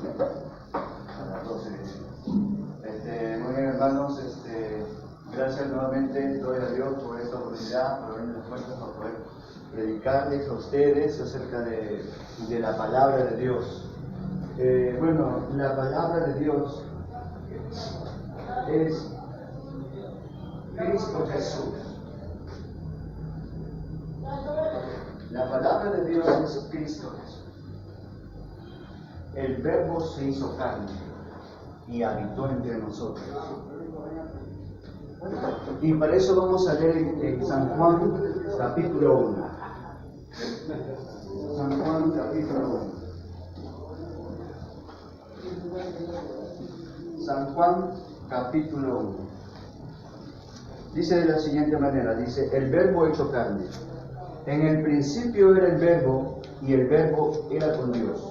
A las 12. Muy bien, hermanos, gracias nuevamente, doy a Dios por esta oportunidad, por abrirme las puertas para poder predicarles a ustedes acerca de la palabra de Dios. Bueno, la palabra de Dios es Cristo Jesús. La palabra de Dios es Cristo Jesús. El Verbo se hizo carne y habitó entre nosotros. Y para eso vamos a leer en San Juan capítulo 1. San Juan capítulo 1. San Juan capítulo 1. Dice de la siguiente manera, dice, el Verbo hecho carne. En el principio era el Verbo, y el Verbo era con Dios,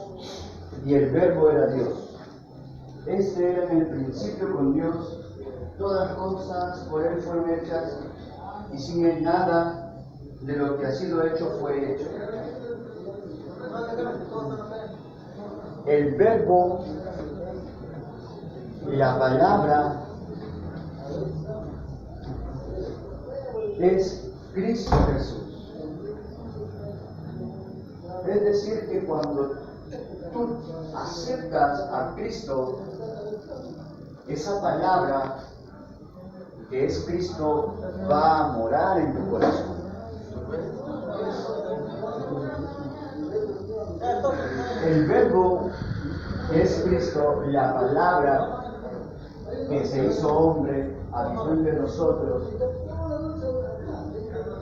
y el Verbo era Dios. Este era en el principio con Dios, todas las cosas por Él fueron hechas, y sin Él nada de lo que ha sido hecho fue hecho. El Verbo, la palabra, es Cristo Jesús. Es decir, que cuando tú aceptas a Cristo, esa palabra que es Cristo va a morar en tu corazón. El Verbo es Cristo, la palabra que se hizo hombre, habitó entre nosotros.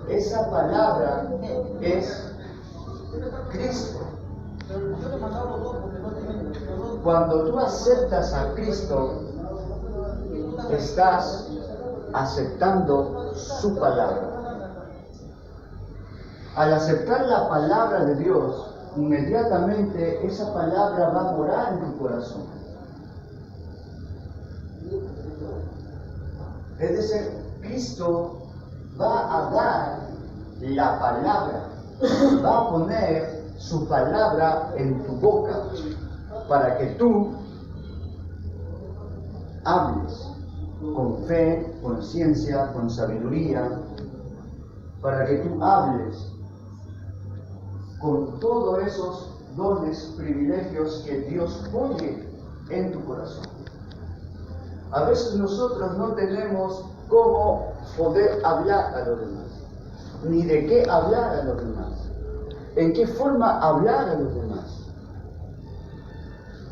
Esa palabra es Cristo. Cuando tú aceptas a Cristo, estás aceptando su palabra. Al aceptar la palabra de Dios, inmediatamente esa palabra va a morar en tu corazón. Es decir, Cristo va a dar la palabra, va a poner su palabra en tu boca para que tú hables con fe, con ciencia, con sabiduría, para que tú hables con todos esos dones, privilegios que Dios pone en tu corazón. A veces nosotros no tenemos cómo poder hablar a los demás, ni de qué hablar a los demás, en qué forma hablar a los demás.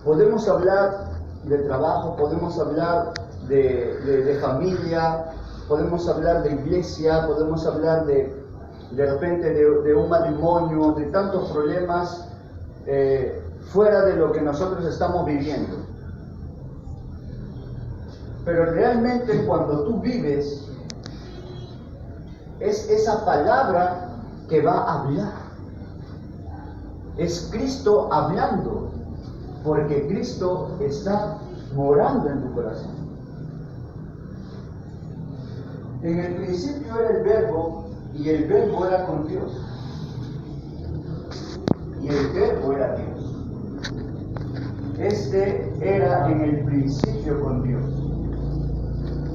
Podemos hablar de trabajo, podemos hablar de familia, podemos hablar de iglesia, podemos hablar de repente de un matrimonio, de tantos problemas fuera de lo que nosotros estamos viviendo. Pero realmente cuando tú vives, es esa palabra que va a hablar. Es Cristo hablando, porque Cristo está morando en tu corazón. En el principio era el Verbo, y el Verbo era con Dios. Y el Verbo era Dios. Este era en el principio con Dios.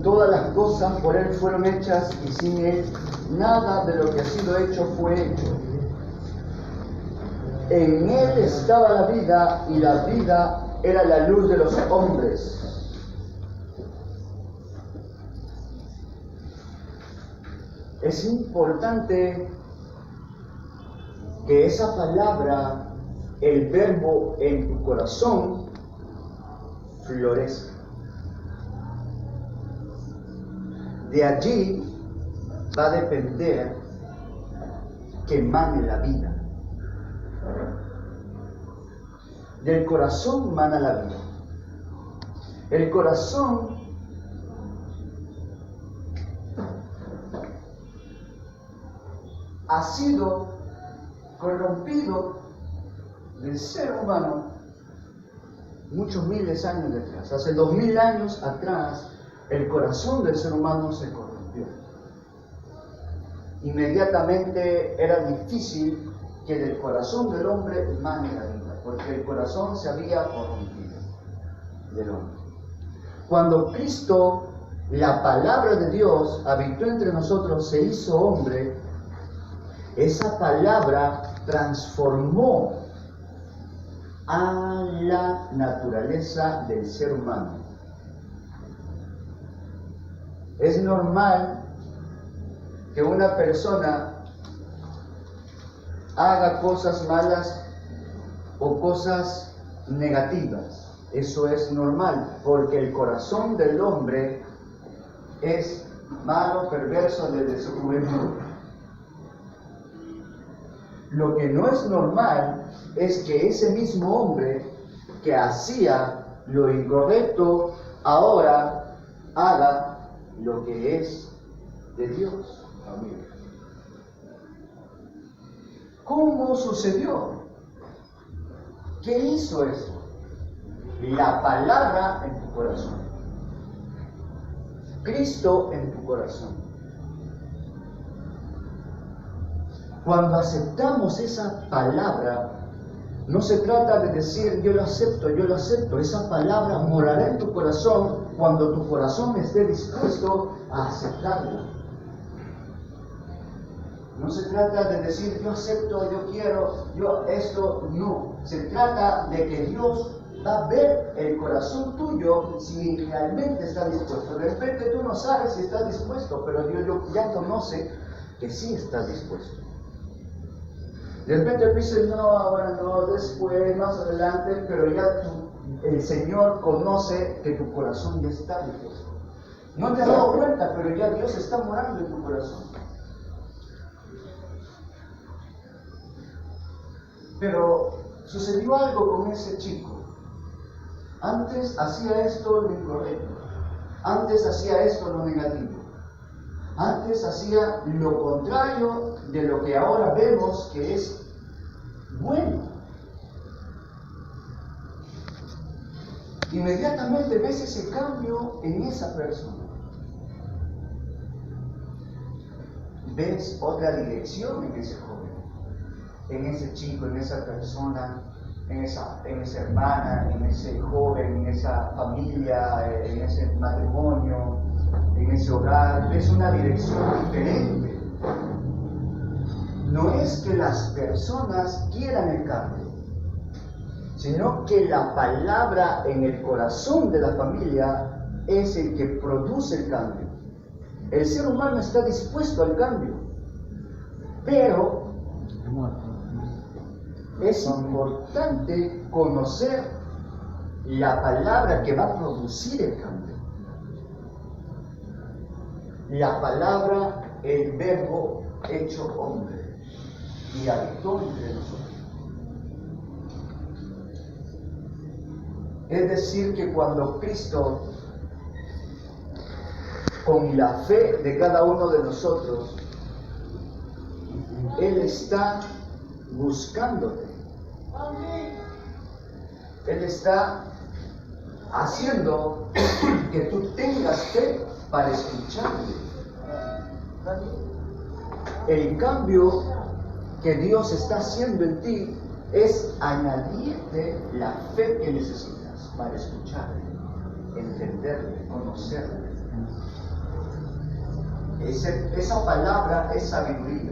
Todas las cosas por Él fueron hechas, y sin Él nada de lo que ha sido hecho fue hecho. En Él estaba la vida, y la vida era la luz de los hombres. Es importante que esa palabra, el Verbo en tu corazón, florezca. De allí va a depender que emane la vida. Del corazón mana la vida. El corazón ha sido corrompido del ser humano muchos miles de años atrás. Hace 2000 años atrás, el corazón del ser humano se corrompió. Inmediatamente era difícil que del corazón del hombre emane la vida, porque el corazón se había corrompido. del hombre. Cuando Cristo, la palabra de Dios, habitó entre nosotros, se hizo hombre, esa palabra transformó a la naturaleza del ser humano. Es normal que una persona haga cosas malas o cosas negativas. Eso es normal, porque el corazón del hombre es malo, perverso desde su juventud. Lo que no es normal es que ese mismo hombre que hacía lo incorrecto ahora haga lo que es de Dios. Amén. ¿Cómo sucedió? ¿Qué hizo eso? La palabra en tu corazón. Cristo en tu corazón. Cuando aceptamos esa palabra, no se trata de decir yo lo acepto, yo lo acepto. Esa palabra morará en tu corazón cuando tu corazón esté dispuesto a aceptarla. No se trata de decir yo acepto, yo quiero, yo esto, no. Se trata de que Dios va a ver el corazón tuyo si realmente está dispuesto. De repente tú no sabes si estás dispuesto, pero Dios ya conoce que sí estás dispuesto. De repente tú dices, no, ahora no, después, más adelante, pero ya el Señor conoce que tu corazón ya está dispuesto. No te has dado cuenta, pero ya Dios está morando en tu corazón. Pero sucedió algo con ese chico. Antes hacía esto lo incorrecto. Antes hacía esto lo negativo. Antes hacía lo contrario de lo que ahora vemos que es bueno. Inmediatamente ves ese cambio en esa persona. Ves otra dirección en ese joven, en ese chico, en esa persona, en esa hermana, en ese joven, en esa familia, en ese matrimonio, en ese hogar. Ves una dirección diferente. No es que las personas quieran el cambio, sino que la palabra en el corazón de la familia es el que produce el cambio. El ser humano está dispuesto al cambio, pero es importante conocer la palabra que va a producir el cambio. La palabra, el verbo hecho hombre, y habitó entre nosotros. Es decir, que cuando Cristo, con la fe de cada uno de nosotros, Él está buscándote. Él está haciendo que tú tengas fe para escucharle. El cambio que Dios está haciendo en ti es añadirte la fe que necesitas para escucharle, entenderle, conocerle. Esa palabra es sabiduría.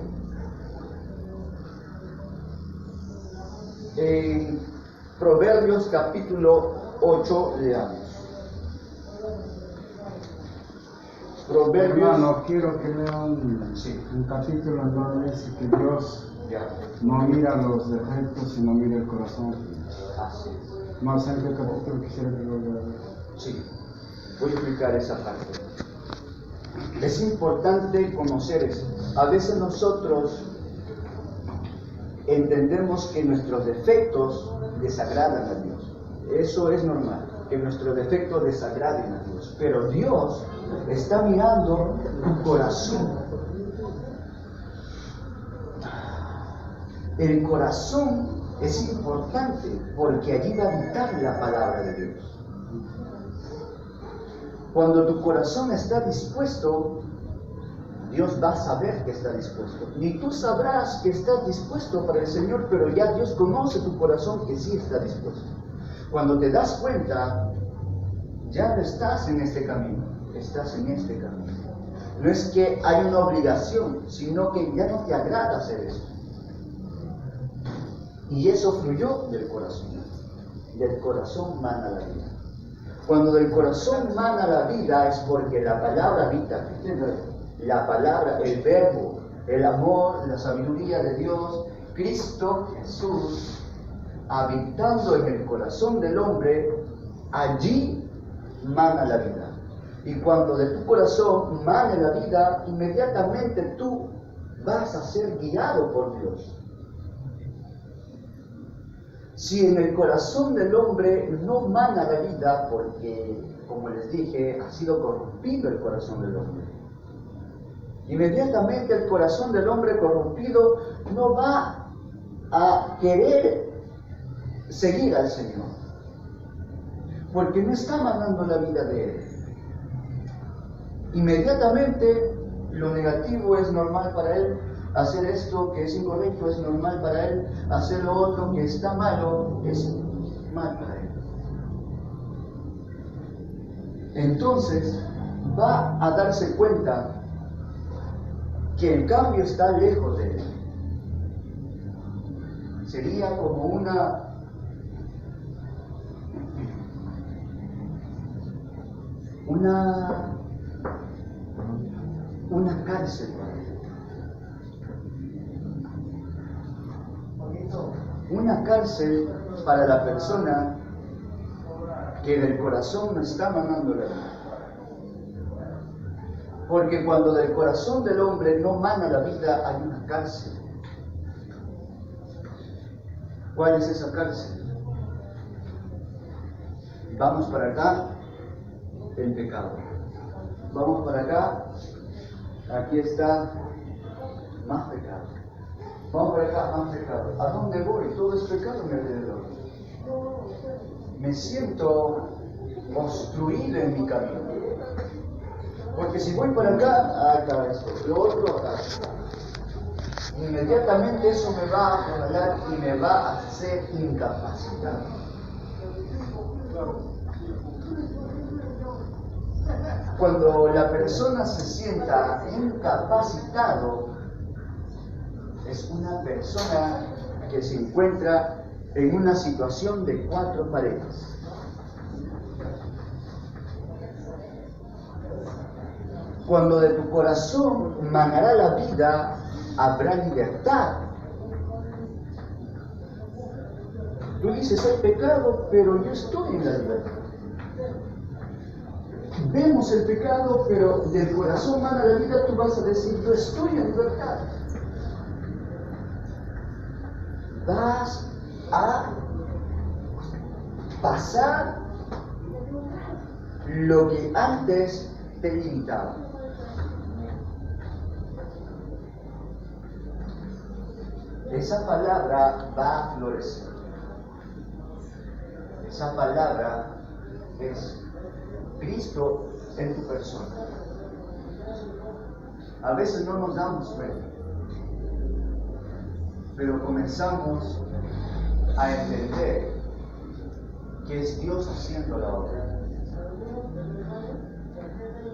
En Proverbios capítulo 8 leamos. Proverbios. Hermano, quiero que lean un capítulo en donde dice que Dios no mira los defectos, sino mira el corazón. Así es. Más en qué capítulo quisiera que lo lea. Sí, voy a explicar esa parte. Es importante conocer eso. A veces nosotros entendemos que nuestros defectos desagradan a Dios. Eso es normal, que nuestros defectos desagraden a Dios. Pero Dios está mirando tu corazón. El corazón es importante porque allí va a habitar la palabra de Dios. Cuando tu corazón está dispuesto, Dios va a saber que está dispuesto. Ni tú sabrás que estás dispuesto para el Señor, pero ya Dios conoce tu corazón que sí está dispuesto. Cuando te das cuenta ya no estás en este camino, estás en este camino. No es que hay una obligación, sino que ya no te agrada hacer eso. Y eso fluyó del corazón. Del corazón mana la vida. Cuando del corazón mana la vida es porque la palabra habita. La palabra, el verbo, el amor, la sabiduría de Dios, Cristo Jesús, habitando en el corazón del hombre, allí mana la vida. Y cuando de tu corazón mane la vida, inmediatamente tú vas a ser guiado por Dios. Si en el corazón del hombre no mana la vida, porque, como les dije, ha sido corrompido el corazón del hombre, inmediatamente el corazón del hombre corrompido no va a querer seguir al Señor, porque no está manando la vida de Él. Inmediatamente lo negativo es normal para Él, hacer esto que es incorrecto es normal para Él, hacer lo otro que está malo es mal para Él. Entonces va a darse cuenta que el cambio está lejos de Él. Sería como una cárcel para Él. Una cárcel para la persona que del corazón no está manando la vida. Porque cuando del corazón del hombre no mana la vida, hay una cárcel. ¿Cuál es esa cárcel? Vamos para acá, el pecado. Vamos para acá, aquí está más pecado. Vamos para acá, más pecado. ¿A dónde voy? Todo es pecado a mi alrededor. Me siento obstruido en mi camino. Porque si voy para acá, acá esto, lo otro acá. Inmediatamente eso me va a acorralar y me va a hacer incapacitado. Cuando la persona se sienta incapacitado, es una persona que se encuentra en una situación de 4 paredes. Cuando de tu corazón manará la vida, habrá libertad. Tú dices, hay pecado, pero yo estoy en la libertad. Vemos el pecado, pero del corazón mana la vida, tú vas a decir, yo estoy en libertad. Vas a pasar lo que antes te limitaba. Esa palabra va a florecer. Esa palabra es Cristo en tu persona. A veces no nos damos cuenta, pero comenzamos a entender que es Dios haciendo la obra.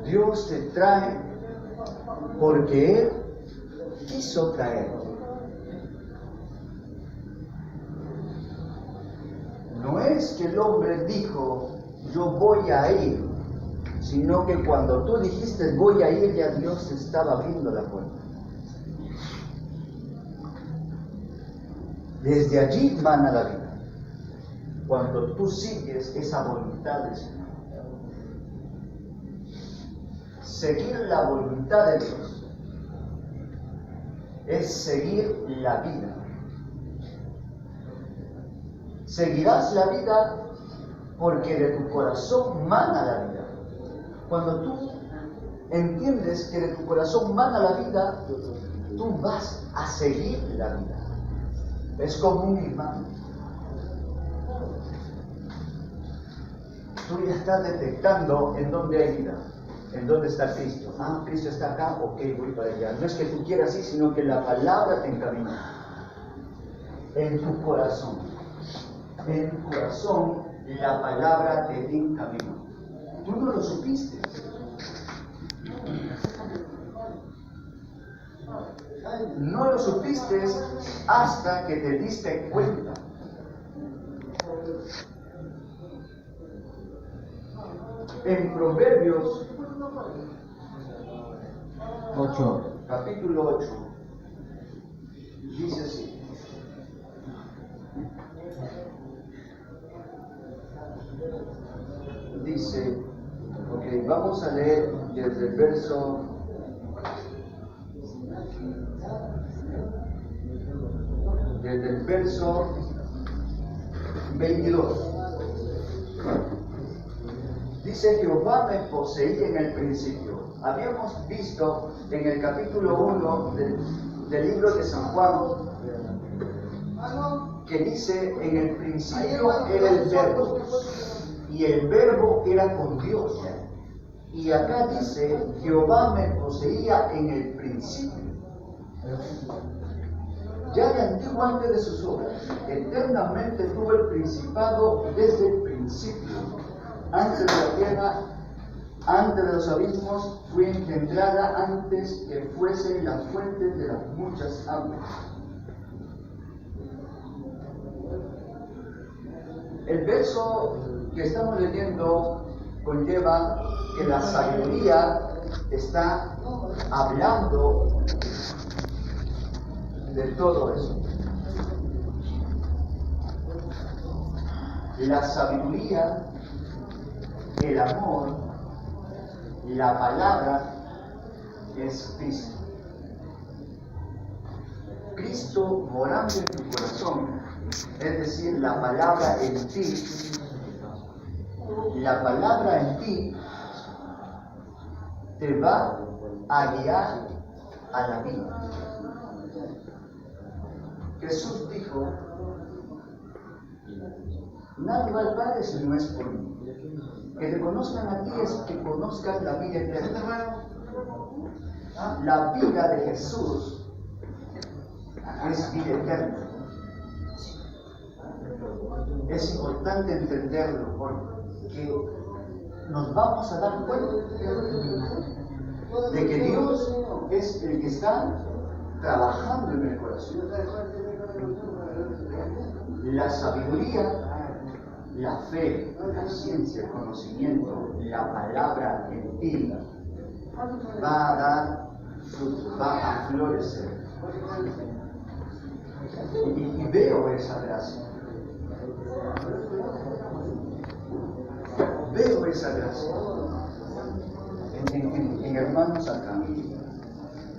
Dios te trae porque Él quiso traerte. No es que el hombre dijo, yo voy a ir, sino que cuando tú dijiste voy a ir, ya Dios estaba abriendo la puerta. Desde allí mana la vida. Cuando tú sigues esa voluntad del Señor. Seguir la voluntad de Dios es seguir la vida. Seguirás la vida porque de tu corazón mana la vida. Cuando tú entiendes que de tu corazón mana la vida, tú vas a seguir la vida. Es como un imán. Tú ya estás detectando en dónde hay vida, en dónde está Cristo. Ah, Cristo está acá, ok, voy para allá. No es que tú quieras ir, sino que la palabra te encamina. En tu corazón. En tu corazón la palabra te encamina. Tú no lo supiste. No lo supiste hasta que te diste cuenta. En Proverbios 8. capítulo 8 dice así. Dice, ok, vamos a leer desde el verso 22. Dice, Jehová me poseía en el principio. Habíamos visto en el capítulo 1 del libro de San Juan que dice, en el principio era el verbo, y el verbo era con Dios. Y acá dice, Jehová me poseía en el principio. Ya de antiguo antes de sus obras, eternamente tuvo el principado desde el principio. Antes de la tierra, antes de los abismos, fue engendrada antes que fuese la fuente de las muchas aguas. El verso que estamos leyendo conlleva que la sabiduría está hablando de todo eso. La sabiduría, el amor, la palabra es Cristo. Cristo morando en tu corazón, es decir, la palabra en ti. La palabra en ti te va a guiar a la vida. Jesús dijo, nadie va al Padre si no es por mí. Que te conozcan a ti es que conozcan la vida eterna. La vida de Jesús es vida eterna. Es importante entenderlo porque nos vamos a dar cuenta de que Dios es el que está trabajando en el corazón. La sabiduría, la fe, la ciencia, el conocimiento, la palabra en ti va a dar fruto, va a florecer. Y veo esa gracia. Veo esa gracia en hermanos acá.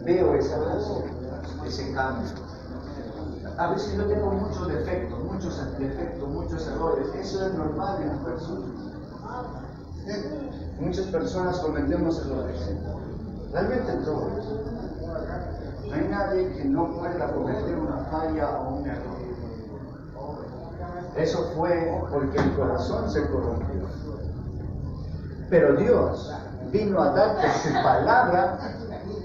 Veo esa gracia, ese cambio. A veces yo tengo muchos defectos, muchos errores. Eso es normal en las personas. Muchas personas cometemos errores. Realmente todos. No hay nadie que no pueda cometer una falla o un error. Eso fue porque el corazón se corrompió. Pero Dios vino a darte su palabra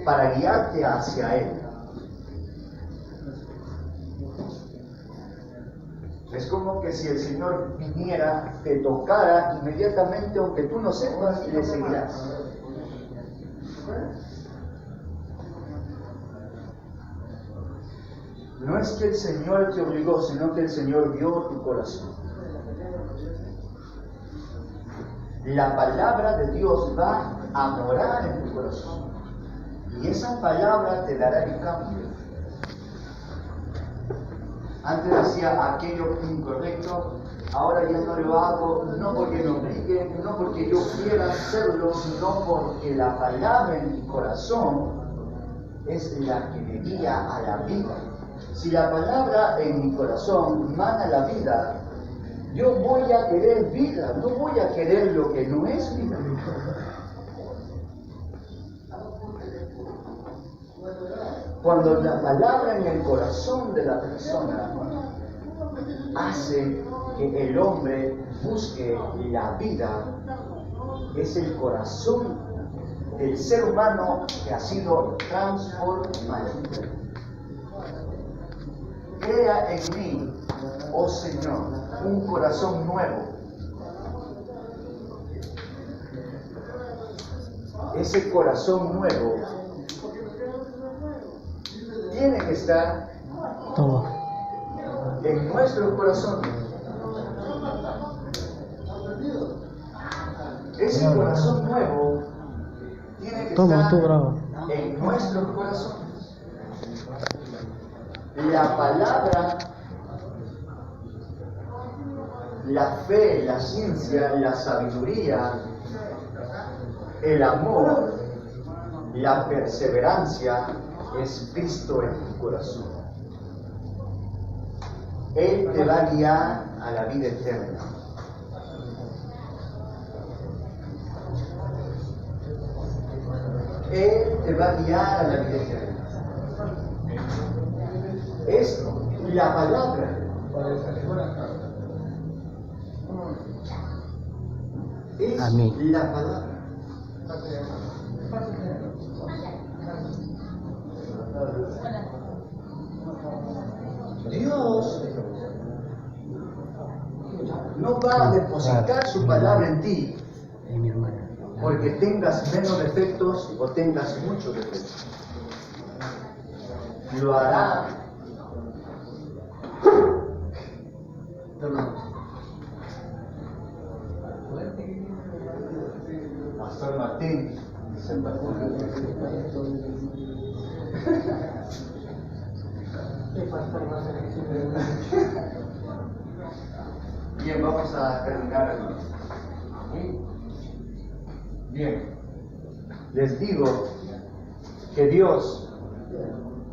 para guiarte hacia Él. Es como que si el Señor viniera, te tocara inmediatamente, aunque tú no sepas, le seguirás. No es que el Señor te obligó, sino que el Señor vio tu corazón. La palabra de Dios va a morar en tu corazón. Y esa palabra te dará el cambio. Antes hacía aquello incorrecto, ahora ya no lo hago, no porque me obliguen, no porque yo quiera hacerlo, sino porque la palabra en mi corazón es la que me guía a la vida. Si la palabra en mi corazón mana la vida, yo voy a querer vida, no voy a querer lo que no es vida. Cuando la palabra en el corazón de la persona hace que el hombre busque la vida, es el corazón del ser humano que ha sido transformado. Crea en mí, oh Señor, un corazón nuevo. ese corazón nuevo tiene que estar en nuestro corazón. Ese corazón nuevo tiene que estar en nuestro corazón. La palabra, la fe, la ciencia, la sabiduría, el amor, la perseverancia es Cristo en tu corazón. Él te va a guiar a la vida eterna. Él te va a guiar a la vida eterna. Es la palabra. Es la palabra. Dios no va a depositar su palabra en ti porque tengas menos defectos o tengas muchos defectos. Lo hará. Pastor Martín, bien, vamos a terminar. Bien, les digo que Dios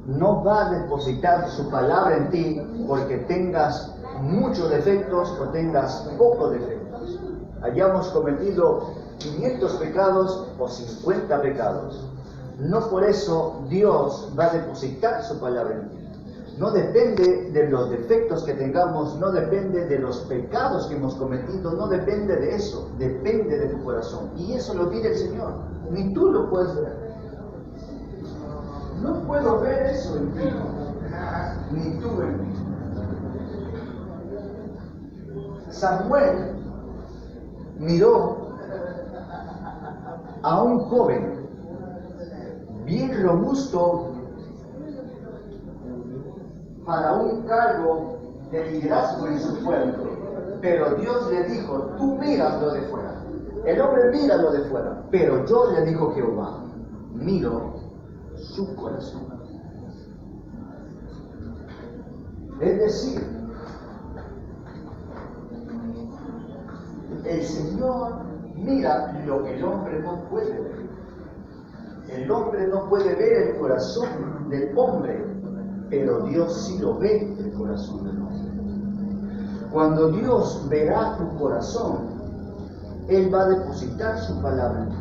no va a depositar su palabra en ti porque tengas muchos defectos o tengas pocos defectos. Hayamos cometido 500 pecados o 50 pecados. No por eso Dios va a depositar su palabra en ti. No depende de los defectos que tengamos, no depende de los pecados que hemos cometido, no depende de eso, depende de tu corazón. Y eso lo pide el Señor, ni tú lo puedes ver. No puedo ver eso en ti, ni tú en mí. Samuel miró a un joven bien robusto para un cargo de liderazgo en su pueblo, pero Dios le dijo, tú miras lo de fuera. El hombre mira lo de fuera, pero yo, le dijo Jehová, miro su corazón. Es decir, el Señor mira lo que el hombre no puede ver. El hombre no puede ver el corazón del hombre, pero Dios sí lo ve, el corazón del hombre. Cuando Dios verá tu corazón, Él va a depositar su palabra en ti.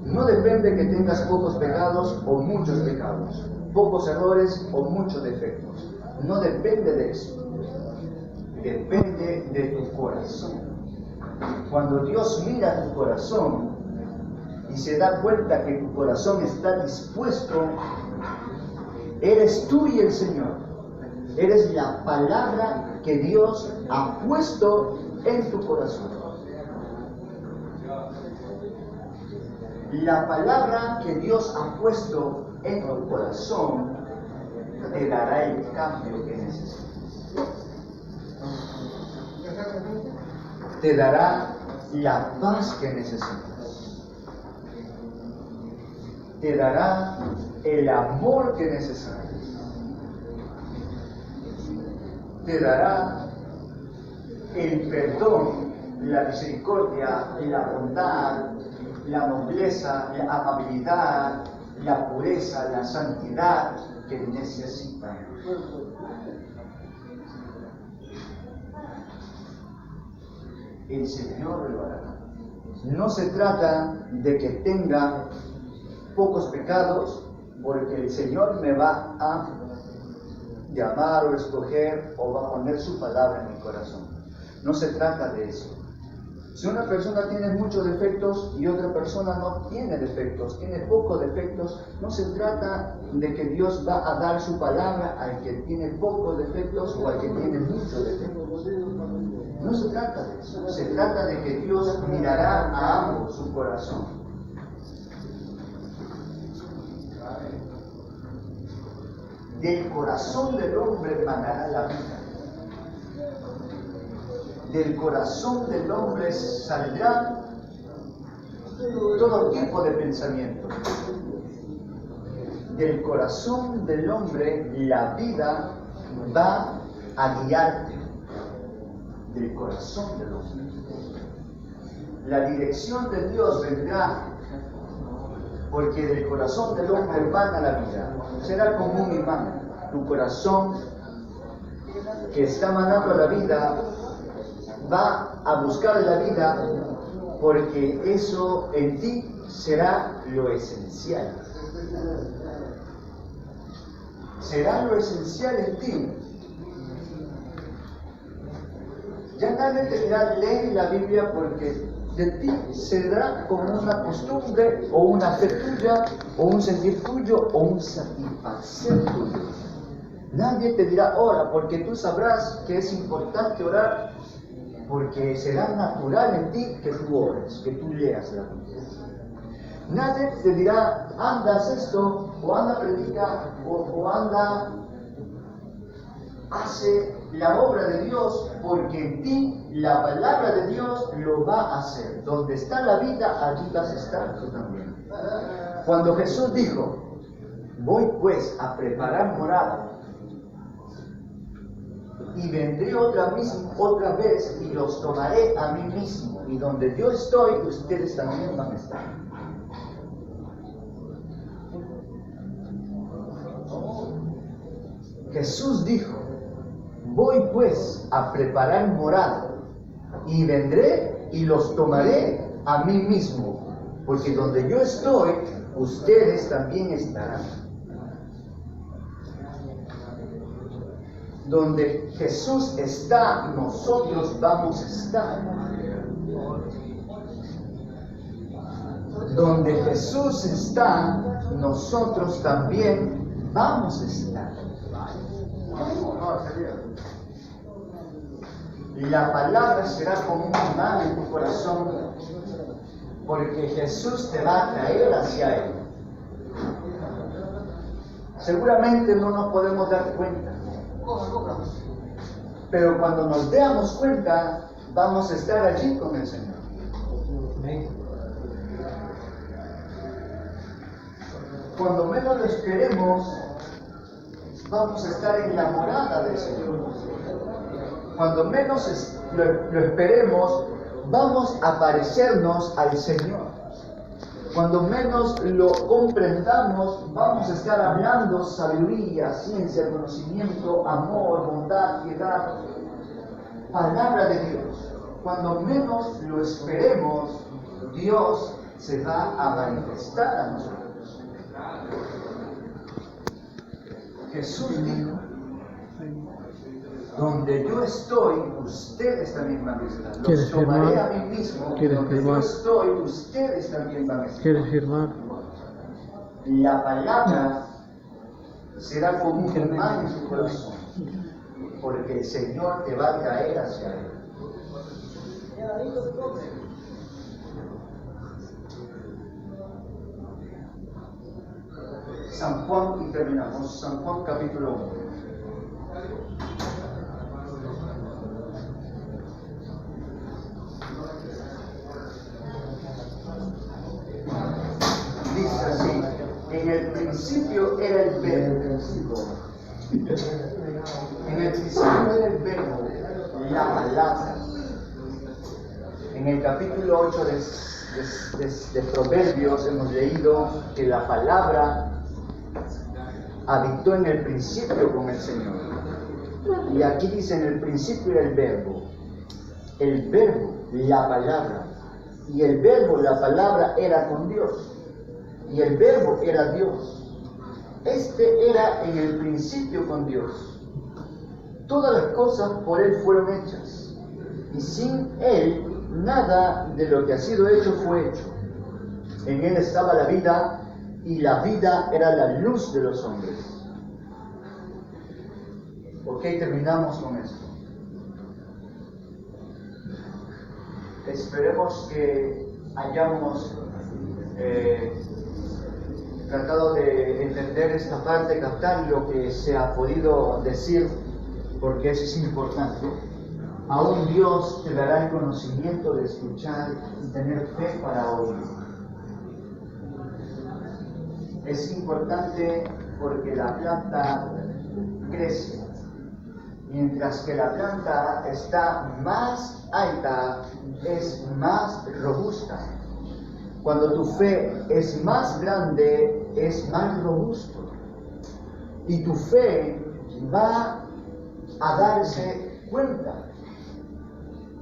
No depende que tengas pocos pecados o muchos pecados, pocos errores o muchos defectos. No depende de eso. Depende de tu corazón. Cuando Dios mira tu corazón y se da cuenta que tu corazón está dispuesto, eres tú y el Señor. Eres la palabra que Dios ha puesto en tu corazón. La palabra que Dios ha puesto en tu corazón te dará el cambio que necesitas. Te dará la paz que necesitas. Te dará el amor que necesitas. Te dará el perdón, la misericordia, la bondad, la nobleza, la amabilidad, la pureza, la santidad que necesitan. El Señor lo hará. No se trata de que tenga pocos pecados, porque el Señor me va a llamar o escoger o va a poner su palabra en mi corazón. No se trata de eso. Si una persona tiene muchos defectos y otra persona no tiene defectos, tiene pocos defectos, no se trata de que Dios va a dar su palabra al que tiene pocos defectos o al que tiene muchos defectos. No se trata de eso. Se trata de que Dios mirará a ambos su corazón. Del corazón del hombre manará la vida. Del corazón del hombre saldrá todo tipo de pensamientos. Del corazón del hombre la vida va a guiarte. Del corazón del hombre. La dirección de Dios vendrá porque del corazón del hombre emana la vida. Será como un imán. Tu corazón que está emanando la vida va a buscar la vida porque eso en ti será lo esencial. Será lo esencial en ti. Ya nadie te dirá lee la Biblia porque de ti será como una costumbre o una fe tuya o un sentir tuyo o un satisfacer tuyo. Nadie te dirá ora porque tú sabrás que es importante orar porque será natural en ti que tú ores, que tú leas la Biblia. Nadie te dirá anda haz esto o anda predica o anda hace la obra de Dios porque en ti la palabra de Dios lo va a hacer. Donde está la vida, allí vas a estar tú también. Cuando Jesús dijo, voy pues a preparar morada y vendré otra vez y los tomaré a mí mismo. Y donde yo estoy, ustedes también van a estar. Jesús dijo, voy pues a preparar morada y vendré y los tomaré a mí mismo, porque donde yo estoy, ustedes también estarán. Donde Jesús está, nosotros vamos a estar. Donde Jesús está, nosotros también vamos a estar. La palabra será como un imán en tu corazón, porque Jesús te va a traer hacia Él. Seguramente no nos podemos dar cuenta, pero cuando nos demos cuenta, vamos a estar allí con el Señor. Cuando menos lo esperemos, vamos a estar en la morada del Señor. Cuando menos lo esperemos, vamos a parecernos al Señor. Cuando menos lo comprendamos, vamos a estar hablando sabiduría, ciencia, conocimiento, amor, bondad, piedad, palabra de Dios. Cuando menos lo esperemos, Dios se va a manifestar a nosotros. Jesús dijo, donde yo estoy, ustedes también van a estar. Los tomaré a mí mismo. Donde yo estoy, ustedes también van a estar. ¿Quieres firmar? La palabra será como un imán en tu corazón, porque el Señor te va a traer hacia Él. San Juan, y terminamos. San Juan capítulo 1. Dice así, en el principio era el verbo. En el principio era el verbo, la palabra. En el capítulo 8 de Proverbios hemos leído que la palabra habitó en el principio con el Señor. Y aquí dice, en el principio era el verbo, la palabra. Y el verbo, la palabra, era con Dios. Y el verbo era Dios. Este era en el principio con Dios. Todas las cosas por Él fueron hechas. Y sin Él, nada de lo que ha sido hecho fue hecho. En Él estaba la vida, y la vida era la luz de los hombres. Ok, terminamos con esto. Esperemos que hayamos tratado de entender esta parte, captar lo que se ha podido decir, porque eso es importante. Aún Dios te dará el conocimiento de escuchar y tener fe para oír. Es importante porque la planta crece. Mientras que la planta está más alta, es más robusta. Cuando tu fe es más grande, es más robusto. Y tu fe va a darse cuenta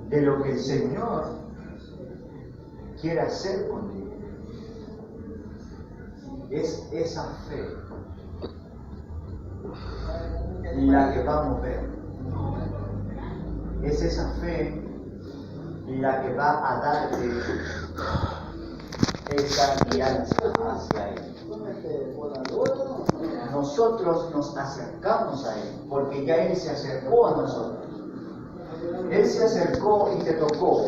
de lo que el Señor quiere hacer contigo. Es esa fe la que va a mover. Es esa fe la que va a darte esa guianza hacia Él. Nosotros nos acercamos a Él, porque ya Él se acercó a nosotros. Él se acercó y te tocó,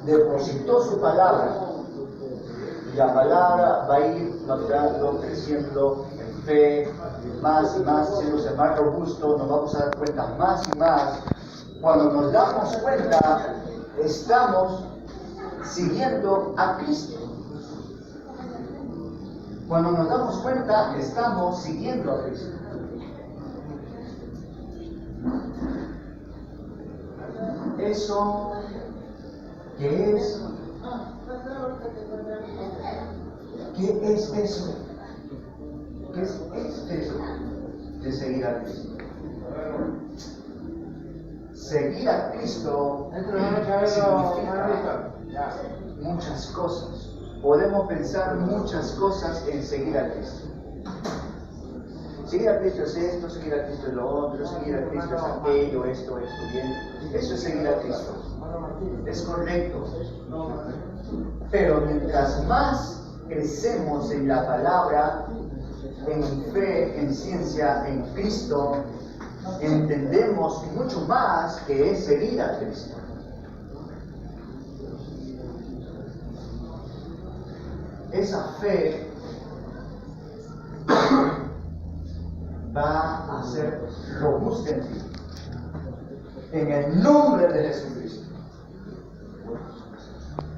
depositó su palabra, y la palabra va a ir madurando, creciendo en fe, más y más, haciéndose más robusto, nos vamos a dar cuenta más y más. Cuando nos damos cuenta, estamos siguiendo a Cristo. Cuando nos damos cuenta, estamos siguiendo a Cristo. Eso que es, ¿qué es eso? ¿Qué es eso de seguir a Cristo? Seguir a Cristo significa muchas cosas. Podemos pensar muchas cosas en seguir a Cristo. Seguir a Cristo es esto, seguir a Cristo es lo otro, seguir a Cristo es aquello, esto, bien. Eso es seguir a Cristo. Es correcto. Pero mientras más crecemos en la palabra, en fe, en ciencia, en Cristo, entendemos mucho más que es seguir a Cristo. Esa fe va a ser robusta en ti. En el nombre de Jesucristo.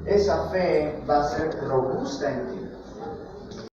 Esa fe va a ser robusta en ti.